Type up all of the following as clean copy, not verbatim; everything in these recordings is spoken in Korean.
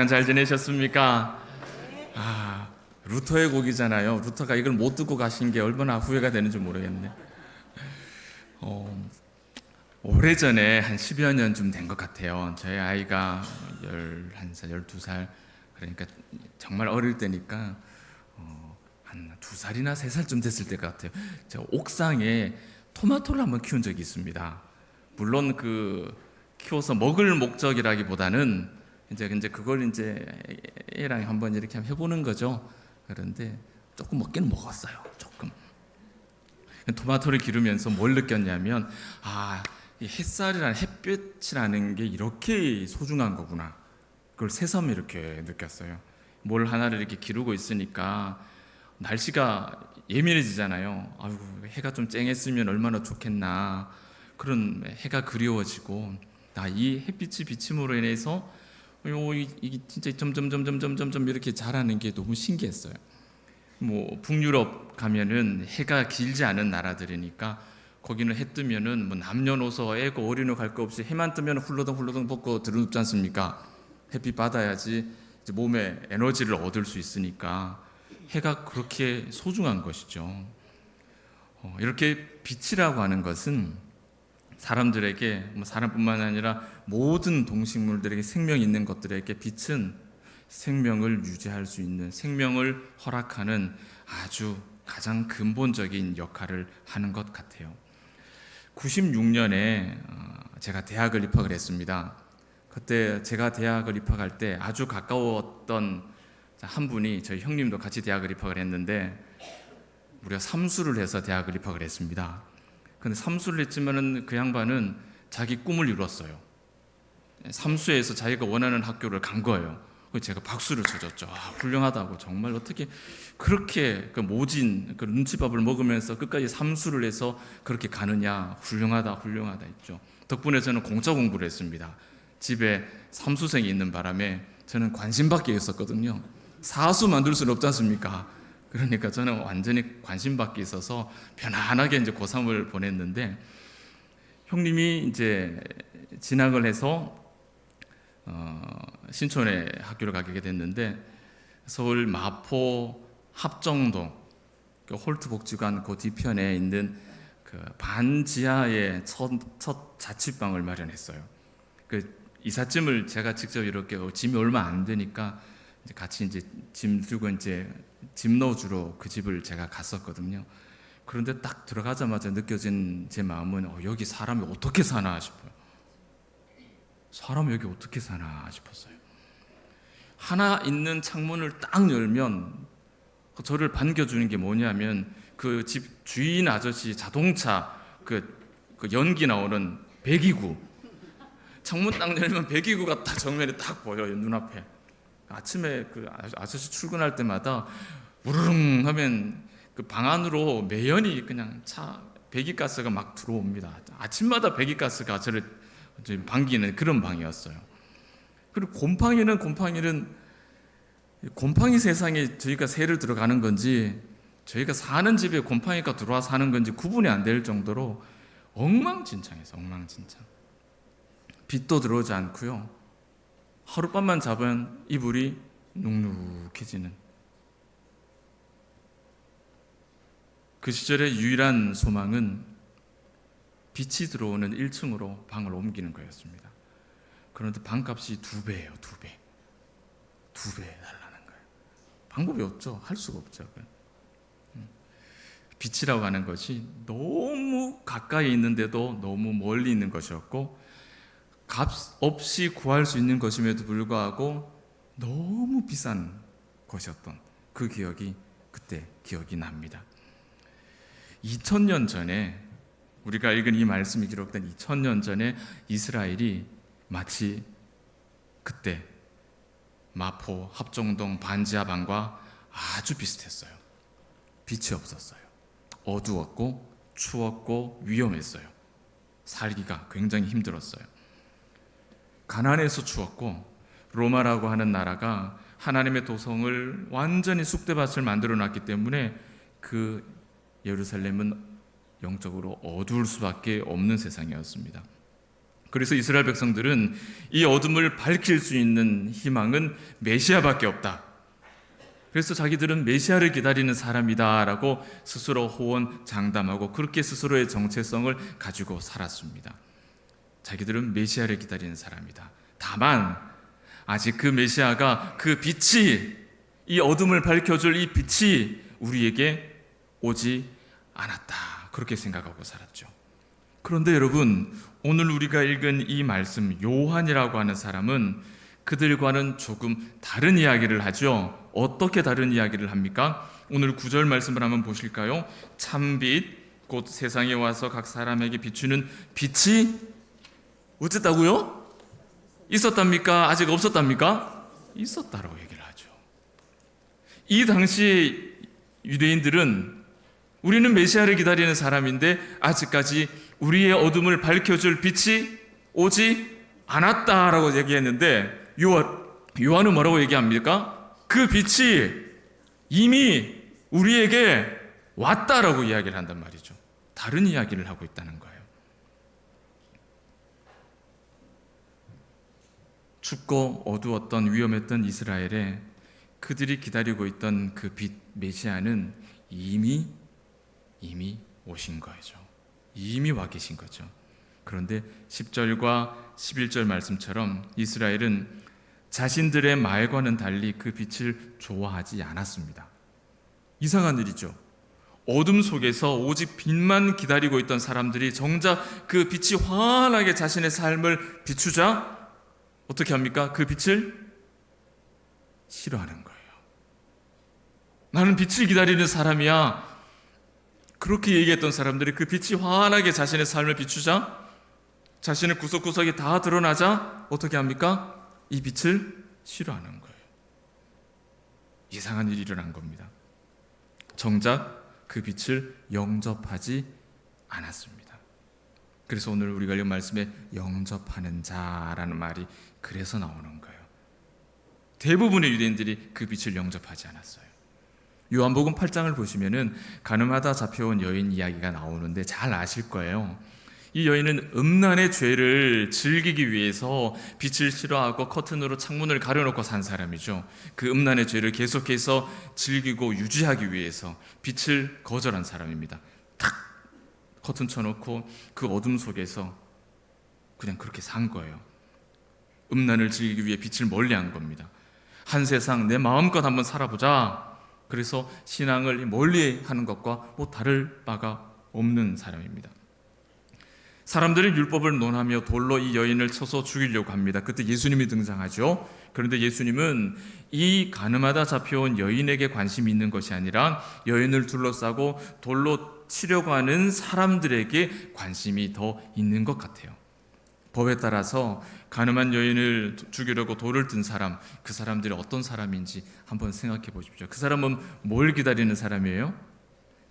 잘 지내셨습니까? 루터의 곡이잖아요. 루터가 이걸 못 듣고 가신 게 얼마나 후회가 되는지 모르겠네. 오래전에 한 10여 년쯤 된 것 같아요. 저희 아이가 11살, 12살, 그러니까 정말 어릴 때니까 한 2살이나 3살쯤 됐을 때 같아요. 제가 옥상에 토마토를 한번 키운 적이 있습니다. 물론 키워서 먹을 목적이라기보다는 이제 그걸 이제 애랑 한번 이렇게 해보는 거죠. 그런데 조금 먹기는 먹었어요. 조금. 토마토를 기르면서 뭘 느꼈냐면, 이 햇살이라는 햇볕이라는 게 이렇게 소중한 거구나. 그걸 새삼 이렇게 느꼈어요. 뭘 하나를 이렇게 기르고 있으니까 날씨가 예민해지잖아요. 아이고, 해가 좀 쨍했으면 얼마나 좋겠나. 그런 해가 그리워지고, 이 햇빛이 비침으로 인해서 이게 진짜 점점 이렇게 자라는 게 너무 신기했어요. 북유럽 가면은 해가 길지 않은 나라들이니까 거기는 해 뜨면은 남녀노소 애고 어린애 갈 거 없이 해만 뜨면 훌러덩 벗고 들어눕지 않습니까? 햇빛 받아야지 이제 몸에 에너지를 얻을 수 있으니까 해가 그렇게 소중한 것이죠. 이렇게 빛이라고 하는 것은 사람들에게, 사람뿐만 아니라 모든 동식물들에게, 생명 있는 것들에게 빛은 생명을 유지할 수 있는, 생명을 허락하는 아주 가장 근본적인 역할을 하는 것 같아요. 96년에 제가 대학을 입학을 했습니다. 그때 제가 대학을 입학할 때 아주 가까웠던 한 분이, 저희 형님도 같이 대학을 입학을 했는데 무려 삼수를 해서 대학을 입학을 했습니다. 근데 삼수를 했지만은 그 양반은 자기 꿈을 이뤘어요. 삼수에서 자기가 원하는 학교를 간 거예요. 그래서 제가 박수를 쳐줬죠. 훌륭하다고. 정말 어떻게 그렇게 모진 눈치밥을 먹으면서 끝까지 삼수를 해서 그렇게 가느냐. 훌륭하다 했죠. 덕분에 저는 공짜 공부를 했습니다. 집에 삼수생이 있는 바람에 저는 관심밖에 있었거든요. 사수 만들 수는 없지 않습니까? 그러니까 저는 완전히 관심밖에 있어서 편안하게 이제 고3을 보냈는데, 형님이 이제 진학을 해서 신촌에 학교를 가게 됐는데, 서울 마포 합정동 홀트복지관 그 뒤편에 있는 반지하에 첫 자취방을 마련했어요. 이삿짐을 제가 직접 이렇게 짐이 얼마 안 되니까 같이 이제 짐 들고 이제 짐 넣어주러 그 집을 제가 갔었거든요. 그런데 딱 들어가자마자 느껴진 제 마음은 여기 사람이 어떻게 사나 싶어요. 사람이 여기 어떻게 사나 싶었어요. 하나 있는 창문을 딱 열면 저를 반겨주는 게 뭐냐면 그 집 주인 아저씨 자동차 그 연기 나오는 배기구, 창문 딱 열면 배기구가 딱 정면에 딱 보여요. 눈앞에. 아침에 그 아저씨 출근할 때마다 우르릉 하면 그 방 안으로 매연이 그냥 배기가스가 막 들어옵니다. 아침마다 배기가스가 저를 반기는 그런 방이었어요. 그리고 곰팡이 세상에 저희가 새를 들어가는 건지 저희가 사는 집에 곰팡이가 들어와 사는 건지 구분이 안 될 정도로 엉망진창해서 엉망진창. 빛도 들어오지 않고요. 하룻밤만 자면 이불이 눅눅해지는, 그 시절의 유일한 소망은 빛이 들어오는 1층으로 방을 옮기는 거였습니다. 그런데 방값이 2배예요. 2배 달라는 거예요. 방법이 없죠. 할 수가 없죠. 빛이라고 하는 것이 너무 가까이 있는데도 너무 멀리 있는 것이었고, 값 없이 구할 수 있는 것임에도 불구하고 너무 비싼 것이었던 그 기억이 그때 기억이 납니다. 2000년 전에, 우리가 읽은 이 말씀이 기록된 2000년 전에 이스라엘이 마치 그때 마포 합정동 반지하방과 아주 비슷했어요. 빛이 없었어요. 어두웠고 추웠고 위험했어요. 살기가 굉장히 힘들었어요. 가난해서 추웠고, 로마라고 하는 나라가 하나님의 도성을 완전히 쑥대밭을 만들어 놨기 때문에 그 예루살렘은 영적으로 어두울 수밖에 없는 세상이었습니다. 그래서 이스라엘 백성들은 이 어둠을 밝힐 수 있는 희망은 메시아밖에 없다. 그래서 자기들은 메시아를 기다리는 사람이다라고 스스로 호언장담하고 그렇게 스스로의 정체성을 가지고 살았습니다. 자기들은 메시아를 기다리는 사람이다. 다만 아직 그 메시아가, 그 빛이, 이 어둠을 밝혀줄 이 빛이 우리에게 오지 않았다. 그렇게 생각하고 살았죠. 그런데 여러분, 오늘 우리가 읽은 이 말씀, 요한이라고 하는 사람은 그들과는 조금 다른 이야기를 하죠. 어떻게 다른 이야기를 합니까? 오늘 9절 말씀을 한번 보실까요? 참빛, 곧 세상에 와서 각 사람에게 비추는 빛이 어쨌다고요? 있었답니까? 아직 없었답니까? 있었다라고 얘기를 하죠. 이 당시 유대인들은 우리는 메시아를 기다리는 사람인데 아직까지 우리의 어둠을 밝혀줄 빛이 오지 않았다라고 얘기했는데 요한은 뭐라고 얘기합니까? 그 빛이 이미 우리에게 왔다라고 이야기를 한단 말이죠. 다른 이야기를 하고 있다는 거예요. 춥고 어두웠던 위험했던 이스라엘에 그들이 기다리고 있던 그 빛 메시아는 이미 오신 거죠. 이미 와 계신 거죠. 그런데 10절과 11절 말씀처럼 이스라엘은 자신들의 말과는 달리 그 빛을 좋아하지 않았습니다. 이상한 일이죠. 어둠 속에서 오직 빛만 기다리고 있던 사람들이 정작 그 빛이 환하게 자신의 삶을 비추자 어떻게 합니까? 그 빛을 싫어하는 거예요. 나는 빛을 기다리는 사람이야. 그렇게 얘기했던 사람들이 그 빛이 환하게 자신의 삶을 비추자, 자신의 구석구석이 다 드러나자 어떻게 합니까? 이 빛을 싫어하는 거예요. 이상한 일이 일어난 겁니다. 정작 그 빛을 영접하지 않았습니다. 그래서 오늘 우리가 읽은 말씀에 영접하는 자라는 말이 그래서 나오는 거예요. 대부분의 유대인들이 그 빛을 영접하지 않았어요. 요한복음 8장을 보시면은 가늠하다 잡혀온 여인 이야기가 나오는데 잘 아실 거예요. 이 여인은 음란의 죄를 즐기기 위해서 빛을 싫어하고 커튼으로 창문을 가려놓고 산 사람이죠. 그 음란의 죄를 계속해서 즐기고 유지하기 위해서 빛을 거절한 사람입니다. 탁 커튼 쳐놓고 그 어둠 속에서 그냥 그렇게 산 거예요. 음란을 즐기기 위해 빛을 멀리한 겁니다. 한 세상 내 마음껏 한번 살아보자. 그래서 신앙을 멀리하는 것과 뭐 다를 바가 없는 사람입니다. 사람들이 율법을 논하며 돌로 이 여인을 쳐서 죽이려고 합니다. 그때 예수님이 등장하죠. 그런데 예수님은 이 가늠하다 잡혀온 여인에게 관심이 있는 것이 아니라 여인을 둘러싸고 돌로 치려고 하는 사람들에게 관심이 더 있는 것 같아요. 법에 따라서 가늠한 여인을 죽이려고 돌을 든 사람, 그 사람들이 어떤 사람인지 한번 생각해 보십시오. 그 사람은 뭘 기다리는 사람이에요?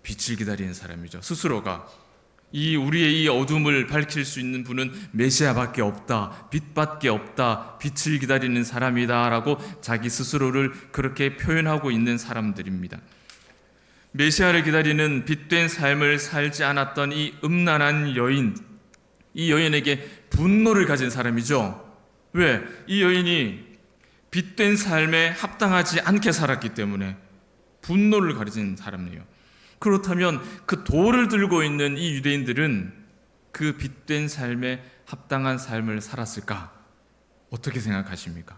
빛을 기다리는 사람이죠. 스스로가 우리의 이 어둠을 밝힐 수 있는 분은 메시아밖에 없다, 빛밖에 없다, 빛을 기다리는 사람이다라고 자기 스스로를 그렇게 표현하고 있는 사람들입니다. 메시아를 기다리는 빛된 삶을 살지 않았던 이 음란한 여인, 이 여인에게 분노를 가진 사람이죠. 왜? 이 여인이 빛된 삶에 합당하지 않게 살았기 때문에 분노를 가진 사람이에요. 그렇다면 그 돌을 들고 있는 이 유대인들은 그 빛된 삶에 합당한 삶을 살았을까? 어떻게 생각하십니까?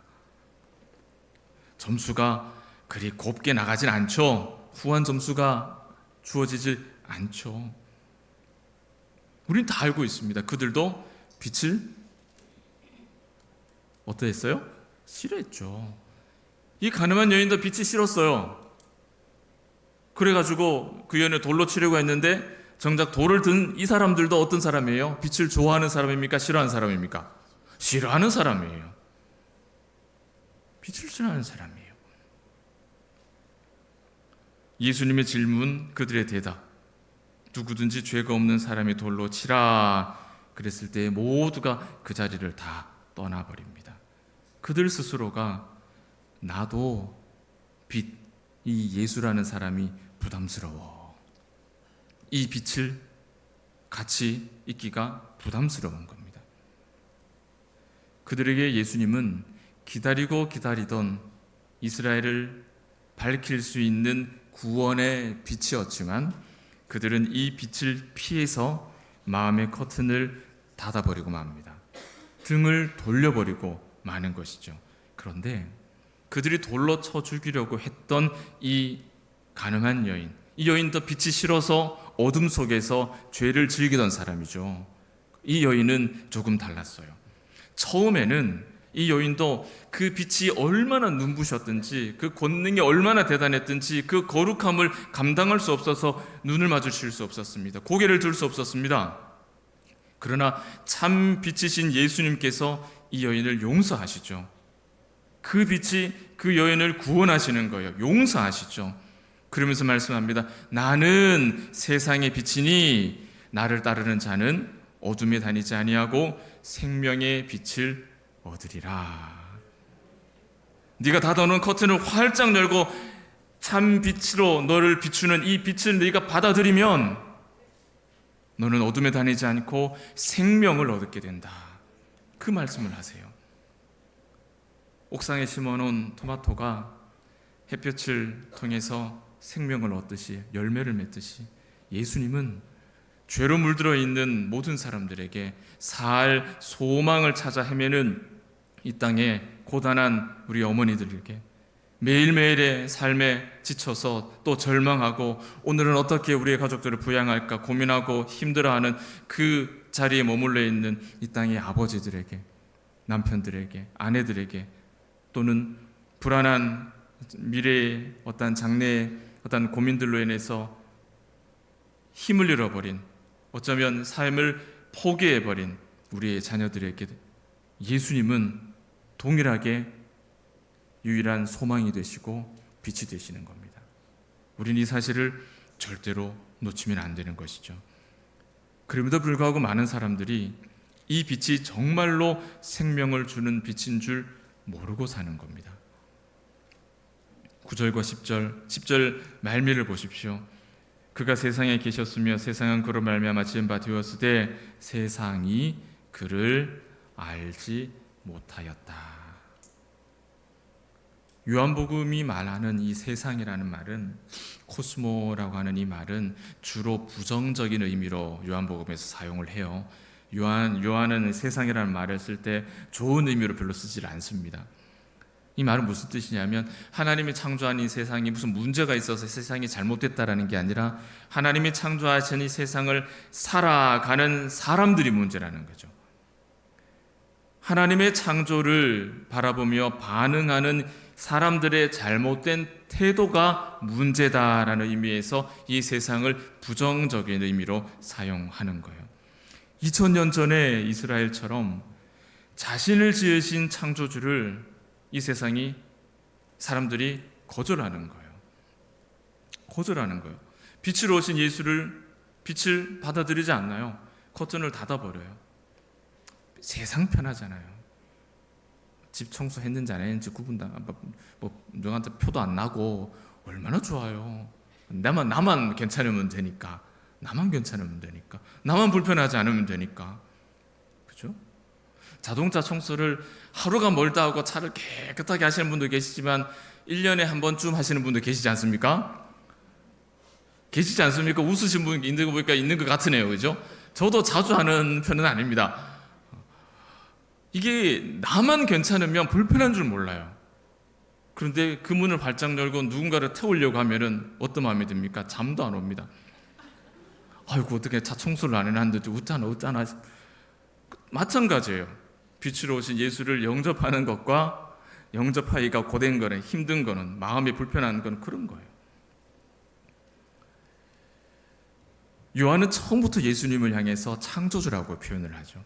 점수가 그리 곱게 나가진 않죠. 후한 점수가 주어지질 않죠. 우린 다 알고 있습니다. 그들도 빛을 어떠했어요? 싫어했죠. 이 가늠한 여인도 빛이 싫었어요. 그래가지고 그 여인을 돌로 치려고 했는데 정작 돌을 든 이 사람들도 어떤 사람이에요? 빛을 좋아하는 사람입니까? 싫어하는 사람입니까? 싫어하는 사람이에요. 빛을 싫어하는 사람이에요. 예수님의 질문, 그들의 대답, 누구든지 죄가 없는 사람이 돌로 치라 그랬을 때 모두가 그 자리를 다 떠나버립니다. 그들 스스로가 나도 빛, 이 예수라는 사람이 부담스러워. 이 빛을 같이 있기가 부담스러운 겁니다. 그들에게 예수님은 기다리고 기다리던 이스라엘을 밝힐 수 있는 구원의 빛이었지만 그들은 이 빛을 피해서 마음의 커튼을 닫아버리고 맙니다. 등을 돌려버리고 마는 것이죠. 그런데 그들이 돌로 쳐 죽이려고 했던 이 가늠한 여인, 이 여인도 빛이 싫어서 어둠 속에서 죄를 즐기던 사람이죠. 이 여인은 조금 달랐어요. 처음에는 이 여인도 그 빛이 얼마나 눈부셨든지, 그 권능이 얼마나 대단했든지 그 거룩함을 감당할 수 없어서 눈을 마주칠 수 없었습니다. 고개를 들 수 없었습니다. 그러나 참 빛이신 예수님께서 이 여인을 용서하시죠. 그 빛이 그 여인을 구원하시는 거예요. 용서하시죠. 그러면서 말씀합니다. 나는 세상의 빛이니 나를 따르는 자는 어둠에 다니지 아니하고 생명의 빛을 얻으리라. 네가 닫아놓은 커튼을 활짝 열고 참 빛으로 너를 비추는 이 빛을 네가 받아들이면 너는 어둠에 다니지 않고 생명을 얻게 된다. 그 말씀을 하세요. 옥상에 심어놓은 토마토가 햇볕을 통해서 생명을 얻듯이, 열매를 맺듯이 예수님은 죄로 물들어 있는 모든 사람들에게 살 소망을 찾아 헤매는 이 땅에 고단한 우리 어머니들에게, 매일매일의 삶에 지쳐서 또 절망하고 오늘은 어떻게 우리의 가족들을 부양할까 고민하고 힘들어하는 그 자리에 머물러 있는 이 땅의 아버지들에게, 남편들에게, 아내들에게, 또는 불안한 미래의 어떤 장래의 어떤 고민들로 인해서 힘을 잃어버린, 어쩌면 삶을 포기해버린 우리의 자녀들에게 예수님은 동일하게 유일한 소망이 되시고 빛이 되시는 겁니다. 우리는 이 사실을 절대로 놓치면 안 되는 것이죠. 그럼에도 불구하고 많은 사람들이 이 빛이 정말로 생명을 주는 빛인 줄 모르고 사는 겁니다. 9절과 10절 말미를 보십시오. 그가 세상에 계셨으며 세상은 그로 말미암아 지은 바 되었으되 세상이 그를 알지 못하였다. 요한복음이 말하는 이 세상이라는 말은, 코스모라고 하는 이 말은 주로 부정적인 의미로 요한복음에서 사용을 해요. 요한은 세상이라는 말을 쓸 때 좋은 의미로 별로 쓰질 않습니다. 이 말은 무슨 뜻이냐면 하나님이 창조한 이 세상이 무슨 문제가 있어서 세상이 잘못됐다라는 게 아니라 하나님이 창조하신 이 세상을 살아가는 사람들이 문제라는 거죠. 하나님의 창조를 바라보며 반응하는 사람들의 잘못된 태도가 문제다라는 의미에서 이 세상을 부정적인 의미로 사용하는 거예요. 2000년 전에 이스라엘처럼 자신을 지으신 창조주를 이 세상이, 사람들이 거절하는 거예요. 거절하는 거예요. 빛으로 오신 예수를, 빛을 받아들이지 않나요? 커튼을 닫아버려요. 세상 편하잖아요. 집 청소했는지 안 했는지 누구한테 표도 안 나고 얼마나 좋아요. 나만 괜찮으면 되니까. 나만 괜찮으면 되니까. 나만 불편하지 않으면 되니까. 그죠? 자동차 청소를 하루가 멀다 하고 차를 깨끗하게 하시는 분도 계시지만 1년에 한 번쯤 하시는 분도 계시지 않습니까? 계시지 않습니까? 웃으신 분 있는 거 보니까 있는 것 같으네요. 그죠? 저도 자주 하는 편은 아닙니다. 이게 나만 괜찮으면 불편한 줄 몰라요. 그런데 그 문을 발짝 열고 누군가를 태우려고 하면은 어떤 마음이 듭니까? 잠도 안 옵니다. 아이고 어떻게 차 청소를 안 해놨는데 어쩌나 마찬가지예요. 빛으로 오신 예수를 영접하는 것과 영접하기가 고된 거는, 힘든 거는, 마음이 불편한 건 그런 거예요. 요한은 처음부터 예수님을 향해서 창조주라고 표현을 하죠.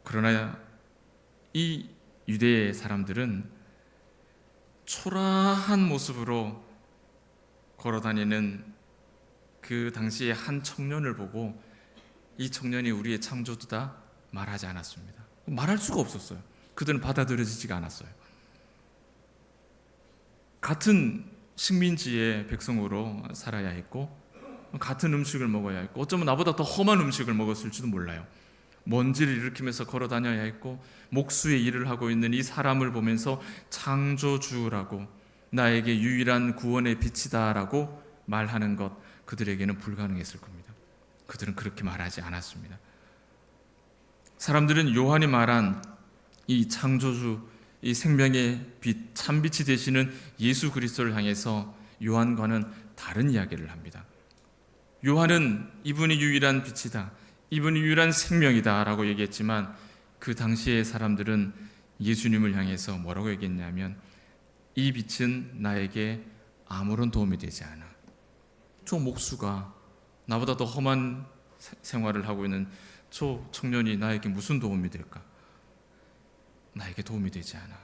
그러나 이 유대의 사람들은 초라한 모습으로 걸어다니는 그 당시의 한 청년을 보고 이 청년이 우리의 창조주다 말하지 않았습니다. 말할 수가 없었어요. 그들은 받아들여지지가 않았어요. 같은 식민지의 백성으로 살아야 했고 같은 음식을 먹어야 했고 어쩌면 나보다 더 험한 음식을 먹었을지도 몰라요. 먼지를 일으키면서 걸어 다녀야 했고 목수의 일을 하고 있는 이 사람을 보면서 창조주라고, 나에게 유일한 구원의 빛이다라고 말하는 것, 그들에게는 불가능했을 겁니다. 그들은 그렇게 말하지 않았습니다. 사람들은 요한이 말한 이 창조주, 이 생명의 빛, 참빛이 되시는 예수 그리스도를 향해서 요한과는 다른 이야기를 합니다. 요한은 이분이 유일한 빛이다, 이분이 유일한 생명이다 라고 얘기했지만, 그 당시의 사람들은 예수님을 향해서 뭐라고 얘기했냐면, 이 빛은 나에게 아무런 도움이 되지 않아. 저 목수가, 나보다 더 험한 생활을 하고 있는 저 청년이 나에게 무슨 도움이 될까? 나에게 도움이 되지 않아.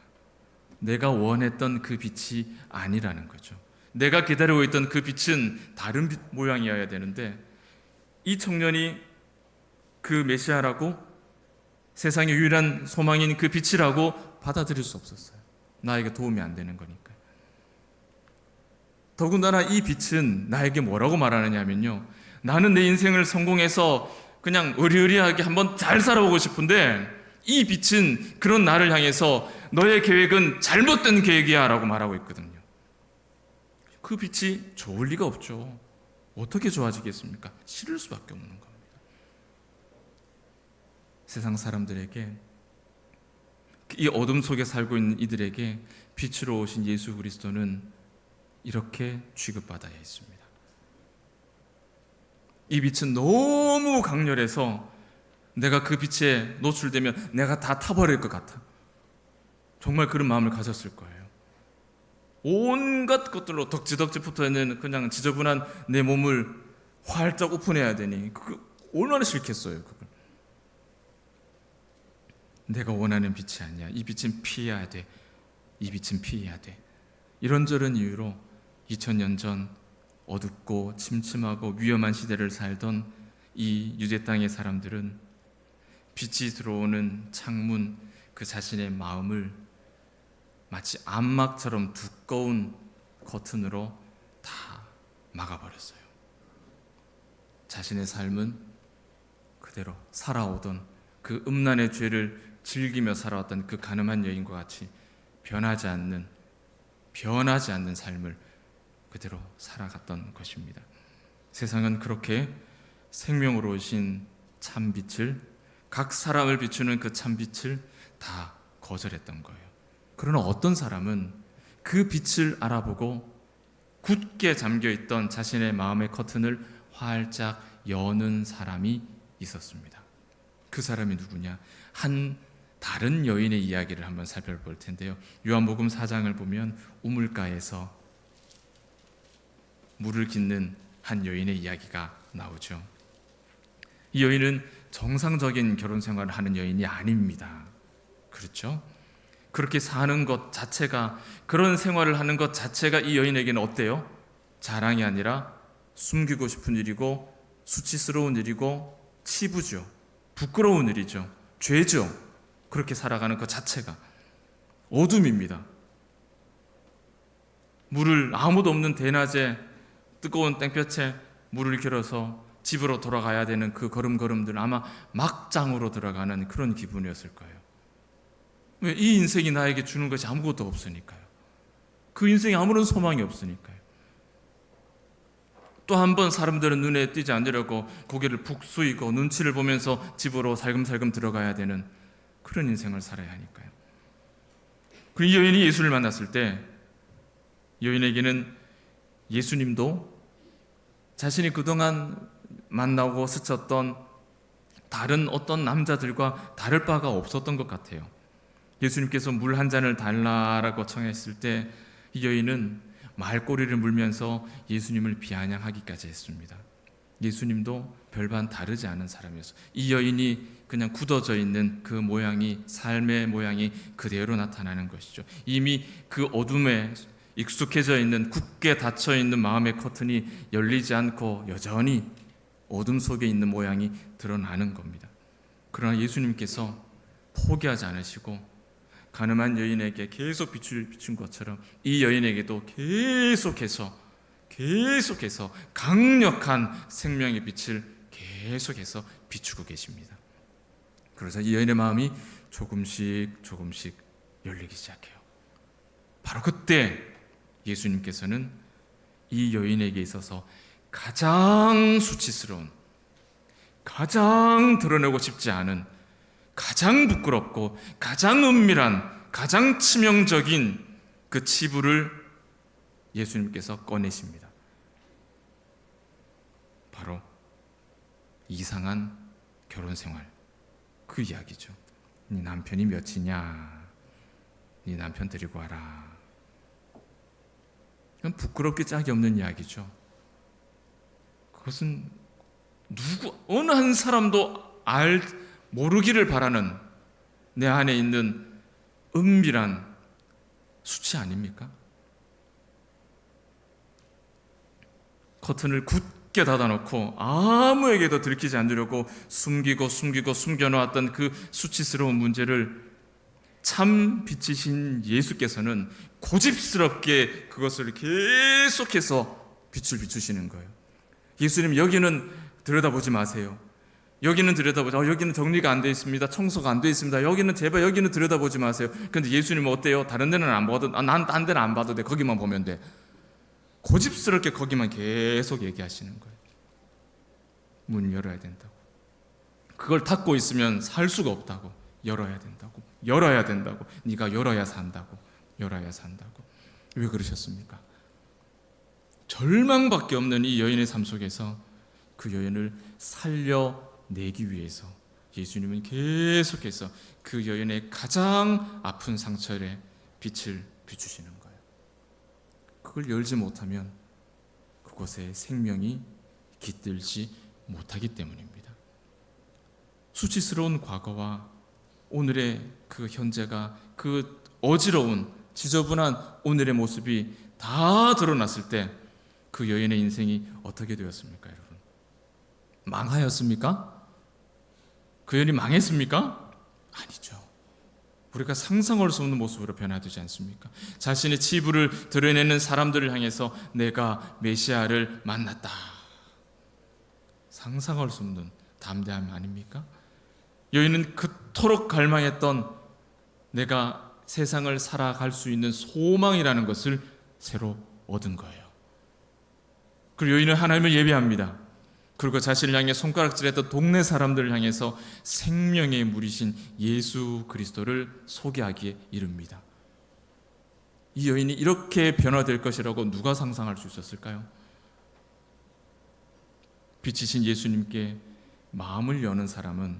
내가 원했던 그 빛이 아니라는 거죠. 내가 기다리고 있던 그 빛은 다른 빛 모양이어야 되는데, 이 청년이 그 메시아라고, 세상의 유일한 소망인 그 빛이라고 받아들일 수 없었어요. 나에게 도움이 안 되는 거니까. 더군다나 이 빛은 나에게 뭐라고 말하느냐 하면요, 나는 내 인생을 성공해서 그냥 의리의리하게 한번 잘 살아보고 싶은데, 이 빛은 그런 나를 향해서 너의 계획은 잘못된 계획이야 라고 말하고 있거든요. 그 빛이 좋을 리가 없죠. 어떻게 좋아지겠습니까? 싫을 수밖에 없는 겁니다. 세상 사람들에게, 이 어둠 속에 살고 있는 이들에게 빛으로 오신 예수 그리스도는 이렇게 취급받아야 했습니다. 이 빛은 너무 강렬해서 내가 그 빛에 노출되면 내가 다 타버릴 것 같아. 정말 그런 마음을 가졌을 거예요. 온갖 것들로 덕지덕지 붙어있는 그냥 지저분한 내 몸을 활짝 오픈해야 되니 그거 얼마나 싫겠어요. 그걸. 내가 원하는 빛이 아니야. 이 빛은 피해야 돼. 이 빛은 피해야 돼. 이런저런 이유로 2000년 전 어둡고 침침하고 위험한 시대를 살던 이 유대 땅의 사람들은 빛이 들어오는 창문, 그 자신의 마음을 마치 암막처럼 두꺼운 커튼으로 다 막아버렸어요. 자신의 삶은 그대로 살아오던 그 음란의 죄를 즐기며 살아왔던 그 가늠한 여인과 같이 변하지 않는 삶을 그대로 살아갔던 것입니다. 세상은 그렇게 생명으로 오신 참빛을, 각 사람을 비추는 그 참빛을 다 거절했던 거예요. 그러나 어떤 사람은 그 빛을 알아보고 굳게 잠겨있던 자신의 마음의 커튼을 활짝 여는 사람이 있었습니다. 그 사람이 누구냐? 한 다른 여인의 이야기를 한번 살펴볼 텐데요. 요한복음 4장을 보면 우물가에서 물을 깃는 한 여인의 이야기가 나오죠. 이 여인은 정상적인 결혼 생활을 하는 여인이 아닙니다. 그렇죠? 그렇게 사는 것 자체가, 그런 생활을 하는 것 자체가 이 여인에게는 어때요? 자랑이 아니라 숨기고 싶은 일이고 수치스러운 일이고 치부죠. 부끄러운 일이죠. 죄죠. 그렇게 살아가는 것 자체가 어둠입니다. 물을, 아무도 없는 대낮에 뜨거운 땡볕에 물을 길어서 집으로 돌아가야 되는 그 걸음걸음들, 아마 막장으로 들어가는 그런 기분이었을 거예요. 왜? 이 인생이 나에게 주는 것이 아무것도 없으니까요. 그 인생에 아무런 소망이 없으니까요. 또 한 번 사람들은 눈에 띄지 않으려고 고개를 푹 숙이고 눈치를 보면서 집으로 살금살금 들어가야 되는 그런 인생을 살아야 하니까요. 그 여인이 예수를 만났을 때 여인에게는 예수님도 자신이 그동안 만나고 스쳤던 다른 어떤 남자들과 다를 바가 없었던 것 같아요. 예수님께서 물 한 잔을 달라라고 청했을 때 이 여인은 말꼬리를 물면서 예수님을 비아냥하기까지 했습니다. 예수님도 별반 다르지 않은 사람이었어요. 이 여인이 그냥 굳어져 있는 그 모양이, 삶의 모양이 그대로 나타나는 것이죠. 이미 그 어둠에 익숙해져 있는, 굳게 닫혀 있는 마음의 커튼이 열리지 않고 여전히 어둠 속에 있는 모양이 드러나는 겁니다. 그러나 예수님께서 포기하지 않으시고 가늠한 여인에게 계속 빛을 비춘 것처럼 이 여인에게도 계속해서 강력한 생명의 빛을 계속해서 비추고 계십니다. 그러자 이 여인의 마음이 조금씩 열리기 시작해요. 바로 그때 예수님께서는 이 여인에게 있어서 가장 수치스러운, 가장 드러내고 싶지 않은, 가장 부끄럽고 가장 은밀한, 가장 치명적인 그 치부를 예수님께서 꺼내십니다. 바로 이상한 결혼 생활, 그 이야기죠. 네 남편이 몇이냐? 네 남편 데리고 와라. 그건 부끄럽게 짝이 없는 이야기죠. 그것은 어느 한 사람도 모르기를 바라는 내 안에 있는 은밀한 수치 아닙니까? 커튼을 굳게 닫아놓고 아무에게도 들키지 않으려고 숨겨놓았던 그 수치스러운 문제를 참 빛이신 예수께서는 고집스럽게 그것을 계속해서 빛을 비추시는 거예요. 예수님, 여기는 들여다보지 마세요. 여기는 여기는 정리가 안 되어 있습니다. 청소가 안 되어 있습니다. 여기는 들여다보지 마세요. 근데 예수님은 어때요? 다른 데는 안 봐도, 딴 데는 안 봐도 돼. 거기만 보면 돼. 고집스럽게 거기만 계속 얘기하시는 거예요. 문을 열어야 된다고. 그걸 닫고 있으면 살 수가 없다고. 열어야 된다고. 네가 열어야 산다고. 왜 그러셨습니까? 절망밖에 없는 이 여인의 삶 속에서 그 여인을 살려내기 위해서 예수님은 계속해서 그 여인의 가장 아픈 상처에 빛을 비추시는 거예요. 그걸 열지 못하면 그곳에 생명이 깃들지 못하기 때문입니다. 수치스러운 과거와 오늘의 그 현재가, 그 어지러운 지저분한 오늘의 모습이 다 드러났을 때 그 여인의 인생이 어떻게 되었습니까, 여러분? 망하였습니까? 그 여인이 망했습니까? 아니죠. 우리가 상상할 수 없는 모습으로 변화되지 않습니까? 자신의 치부를 드러내는 사람들을 향해서 내가 메시아를 만났다. 상상할 수 없는 담대함 아닙니까? 여인은 그토록 갈망했던 내가 세상을 살아갈 수 있는 소망이라는 것을 새로 얻은 거예요. 그리고 여인은 하나님을 예배합니다. 그리고 자신을 향해 손가락질했던 동네 사람들을 향해서 생명의 물이신 예수 그리스도를 소개하기에 이릅니다. 이 여인이 이렇게 변화될 것이라고 누가 상상할 수 있었을까요? 빛이신 예수님께 마음을 여는 사람은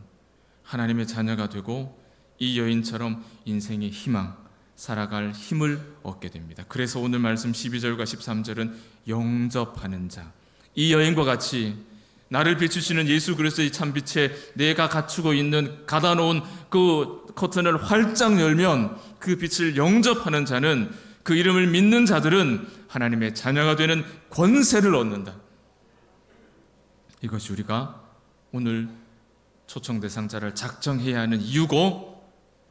하나님의 자녀가 되고 이 여인처럼 인생의 희망, 살아갈 힘을 얻게 됩니다. 그래서 오늘 말씀 12절과 13절은 영접하는 자, 이 여인과 같이 나를 비추시는 예수 그리스도의 참빛에 내가 갖추고 있는 가다놓은 그 커튼을 활짝 열면 그 빛을 영접하는 자는, 그 이름을 믿는 자들은 하나님의 자녀가 되는 권세를 얻는다. 이것이 우리가 오늘 초청 대상자를 작정해야 하는 이유고,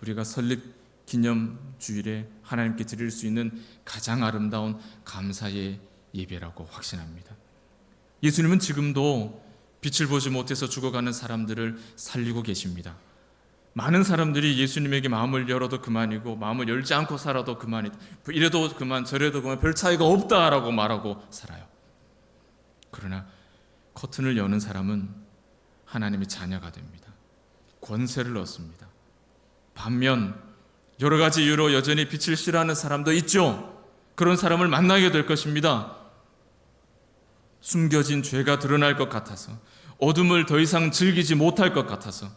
우리가 설립 기념 주일에 하나님께 드릴 수 있는 가장 아름다운 감사의 예배라고 확신합니다. 예수님은 지금도 빛을 보지 못해서 죽어가는 사람들을 살리고 계십니다. 많은 사람들이 예수님에게 마음을 열어도 그만이고 마음을 열지 않고 살아도 그만이다, 이래도 그만 저래도 그만, 별 차이가 없다라고 말하고 살아요. 그러나 커튼을 여는 사람은 하나님의 자녀가 됩니다. 권세를 얻습니다. 반면 여러 가지 이유로 여전히 빛을 싫어하는 사람도 있죠. 그런 사람을 만나게 될 것입니다. 숨겨진 죄가 드러날 것 같아서, 어둠을 더 이상 즐기지 못할 것 같아서,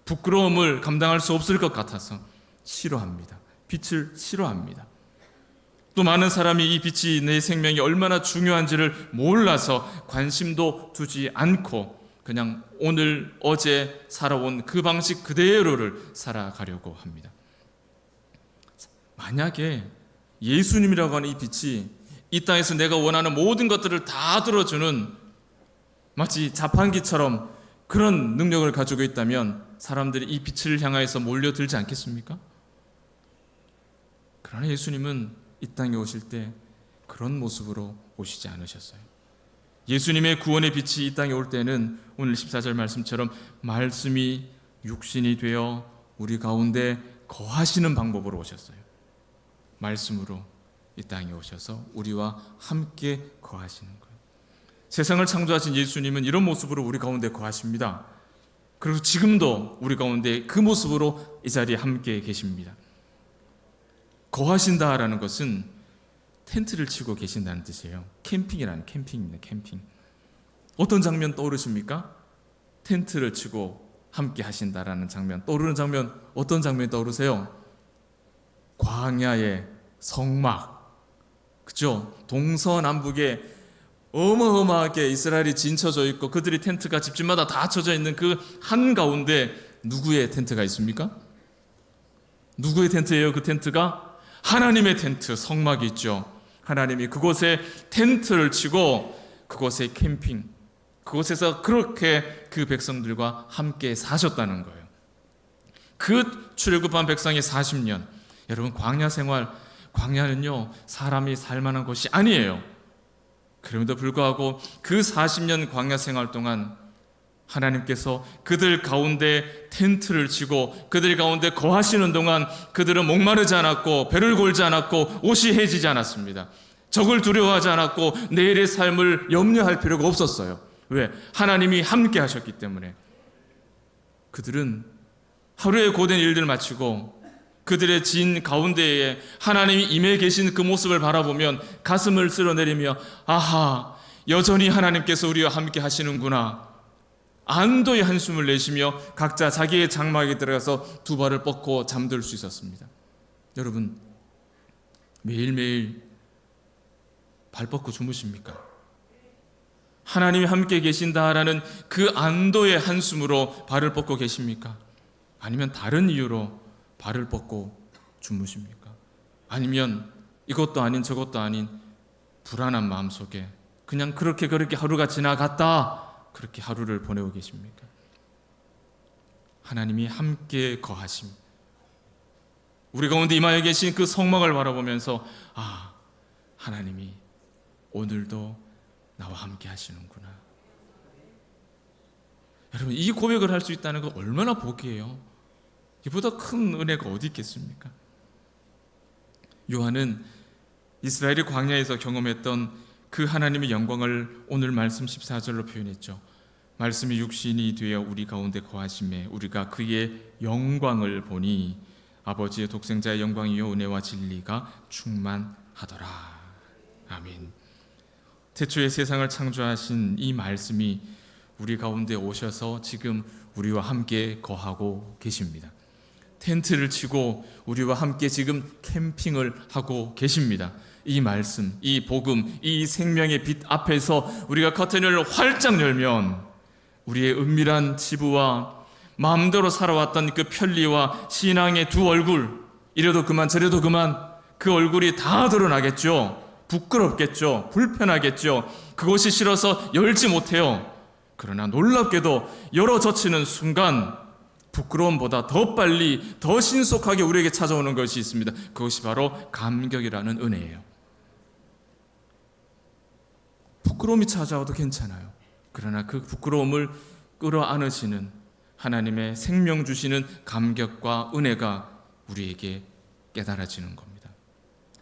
부끄러움을 감당할 수 없을 것 같아서 싫어합니다. 빛을 싫어합니다. 또 많은 사람이 이 빛이 내 생명이 얼마나 중요한지를 몰라서 관심도 두지 않고 그냥 오늘 어제 살아온 그 방식 그대로를 살아가려고 합니다. 만약에 예수님이라고 하는 이 빛이 이 땅에서 내가 원하는 모든 것들을 다 들어주는 마치 자판기처럼 그런 능력을 가지고 있다면 사람들이 이 빛을 향하여서 몰려들지 않겠습니까? 그러나 예수님은 이 땅에 오실 때 그런 모습으로 오시지 않으셨어요. 예수님의 구원의 빛이 이 땅에 올 때는 오늘 14절 말씀처럼 말씀이 육신이 되어 우리 가운데 거하시는 방법으로 오셨어요. 말씀으로 이 땅에 오셔서 우리와 함께 거하시는 거예요. 세상을 창조하신 예수님은 이런 모습으로 우리 가운데 거하십니다. 그리고 지금도 우리 가운데 그 모습으로 이 자리에 함께 계십니다. 거하신다라는 것은 텐트를 치고 계신다는 뜻이에요. 캠핑이라는 캠핑입니다. 캠핑. 어떤 장면 떠오르십니까? 텐트를 치고 함께 하신다라는 장면. 떠오르는 장면, 어떤 장면이 떠오르세요? 광야의 성막, 그죠? 동서남북에 어마어마하게 이스라엘이 진쳐져 있고 그들이 텐트가 집집마다 다 쳐져 있는 그 한가운데 누구의 텐트가 있습니까? 누구의 텐트예요? 그 텐트가 하나님의 텐트, 성막이 있죠. 하나님이 그곳에 텐트를 치고 그곳에 캠핑, 그곳에서 그렇게 그 백성들과 함께 사셨다는 거예요. 그 출애굽한 백성이 40년. 여러분, 광야 생활, 광야는요 사람이 살만한 곳이 아니에요. 그럼에도 불구하고 그 40년 광야 생활 동안 하나님께서 그들 가운데 텐트를 치고 그들 가운데 거하시는 동안 그들은 목마르지 않았고 배를 골지 않았고 옷이 해지지 않았습니다. 적을 두려워하지 않았고 내일의 삶을 염려할 필요가 없었어요. 왜? 하나님이 함께 하셨기 때문에. 그들은 하루의 고된 일들을 마치고 그들의 진 가운데에 하나님이 임해 계신 그 모습을 바라보면 가슴을 쓸어내리며 아하, 여전히 하나님께서 우리와 함께 하시는구나, 안도의 한숨을 내쉬며 각자 자기의 장막에 들어가서 두 발을 뻗고 잠들 수 있었습니다. 여러분, 매일매일 발 뻗고 주무십니까? 하나님이 함께 계신다라는 그 안도의 한숨으로 발을 뻗고 계십니까? 아니면 다른 이유로 발을 뻗고 주무십니까? 아니면 이것도 아닌 저것도 아닌 불안한 마음속에 그냥 그렇게 하루가 지나갔다, 그렇게 하루를 보내고 계십니까? 하나님이 함께 거하심, 우리 가운데 임하여 계신 그 성막을 바라보면서 아, 하나님이 오늘도 나와 함께 하시는구나. 여러분, 이 고백을 할 수 있다는 거 얼마나 복이에요. 이보다 큰 은혜가 어디 있겠습니까? 요한은 이스라엘이 광야에서 경험했던 그 하나님의 영광을 오늘 말씀 14절로 표현했죠. 말씀이 육신이 되어 우리 가운데 거하심에 우리가 그의 영광을 보니 아버지의 독생자의 영광이요 은혜와 진리가 충만하더라. 아멘. 태초에 세상을 창조하신 이 말씀이 우리 가운데 오셔서 지금 우리와 함께 거하고 계십니다. 텐트를 치고 우리와 함께 지금 캠핑을 하고 계십니다. 이 말씀, 이 복음, 이 생명의 빛 앞에서 우리가 커튼을 활짝 열면 우리의 은밀한 치부와 마음대로 살아왔던 그 편리와 신앙의 두 얼굴, 이래도 그만 저래도 그만, 그 얼굴이 다 드러나겠죠. 부끄럽겠죠. 불편하겠죠. 그것이 싫어서 열지 못해요. 그러나 놀랍게도 열어젖히는 순간 부끄러움보다 더 빨리, 더 신속하게 우리에게 찾아오는 것이 있습니다. 그것이 바로 감격이라는 은혜예요. 부끄러움이 찾아와도 괜찮아요. 그러나 그 부끄러움을 끌어안으시는 하나님의 생명 주시는 감격과 은혜가 우리에게 깨달아지는 겁니다.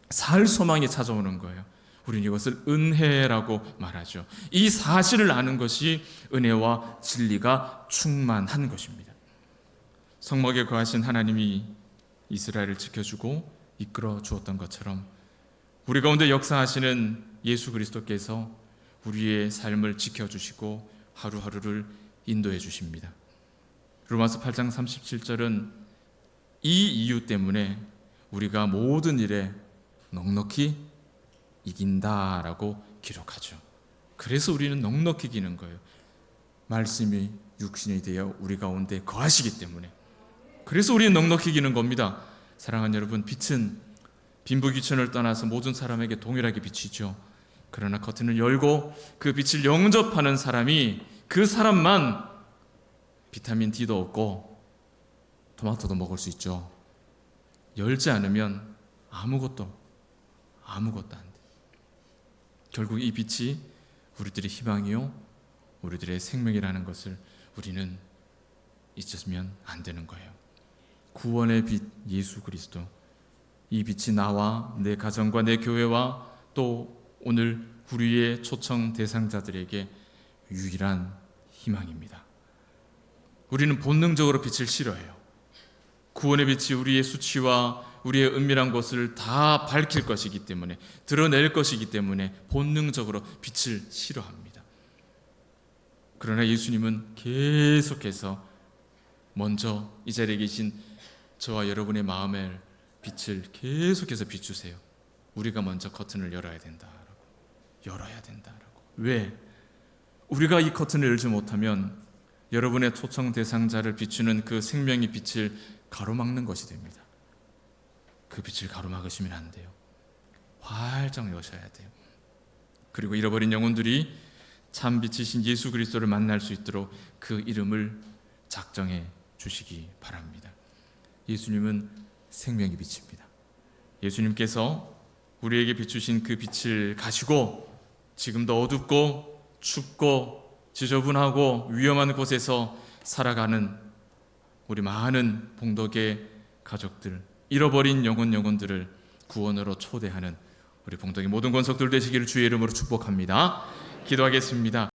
살 소망이 찾아오는 거예요. 우리는 이것을 은혜라고 말하죠. 이 사실을 아는 것이 은혜와 진리가 충만한 것입니다. 성막에 거하신 하나님이 이스라엘을 지켜주고 이끌어 주었던 것처럼 우리 가운데 역사하시는 예수 그리스도께서 우리의 삶을 지켜주시고 하루하루를 인도해 주십니다. 로마서 8장 37절은 이 이유 때문에 우리가 모든 일에 넉넉히 이긴다라고 기록하죠. 그래서 우리는 넉넉히 이기는 거예요. 말씀이 육신이 되어 우리 가운데 거하시기 때문에. 그래서 우리는 넉넉히 이기는 겁니다. 사랑하는 여러분, 빛은 빈부귀천을 떠나서 모든 사람에게 동일하게 비치죠. 그러나 커튼을 열고 그 빛을 영접하는 사람이, 그 사람만 비타민 D도 얻고 토마토도 먹을 수 있죠. 열지 않으면 아무것도 안 돼. 결국 이 빛이 우리들의 희망이요 우리들의 생명이라는 것을 우리는 있으면 안 되는 거예요. 구원의 빛 예수 그리스도, 이 빛이 나와 내 가정과 내 교회와 또 오늘 우리의 초청 대상자들에게 유일한 희망입니다. 우리는 본능적으로 빛을 싫어해요. 구원의 빛이 우리의 수치와 우리의 은밀한 것을 다 밝힐 것이기 때문에, 드러낼 것이기 때문에 본능적으로 빛을 싫어합니다. 그러나 예수님은 계속해서 먼저 이 자리에 계신 저와 여러분의 마음의 빛을 계속해서 비추세요. 우리가 먼저 커튼을 열어야 된다라고. 왜? 우리가 이 커튼을 열지 못하면 여러분의 초청 대상자를 비추는 그 생명의 빛을 가로막는 것이 됩니다. 그 빛을 가로막으시면 안 돼요. 활짝 여셔야 돼요. 그리고 잃어버린 영혼들이 참 빛이신 예수 그리스도를 만날 수 있도록 그 이름을 작정해 주시기 바랍니다. 예수님은 생명의 빛입니다. 예수님께서 우리에게 비추신 그 빛을 가지고 지금도 어둡고 춥고 지저분하고 위험한 곳에서 살아가는 우리 많은 봉독의 가족들, 잃어버린 영혼들을 구원으로 초대하는 우리 봉독의 모든 권속들 되시기를 주의 이름으로 축복합니다. 기도하겠습니다.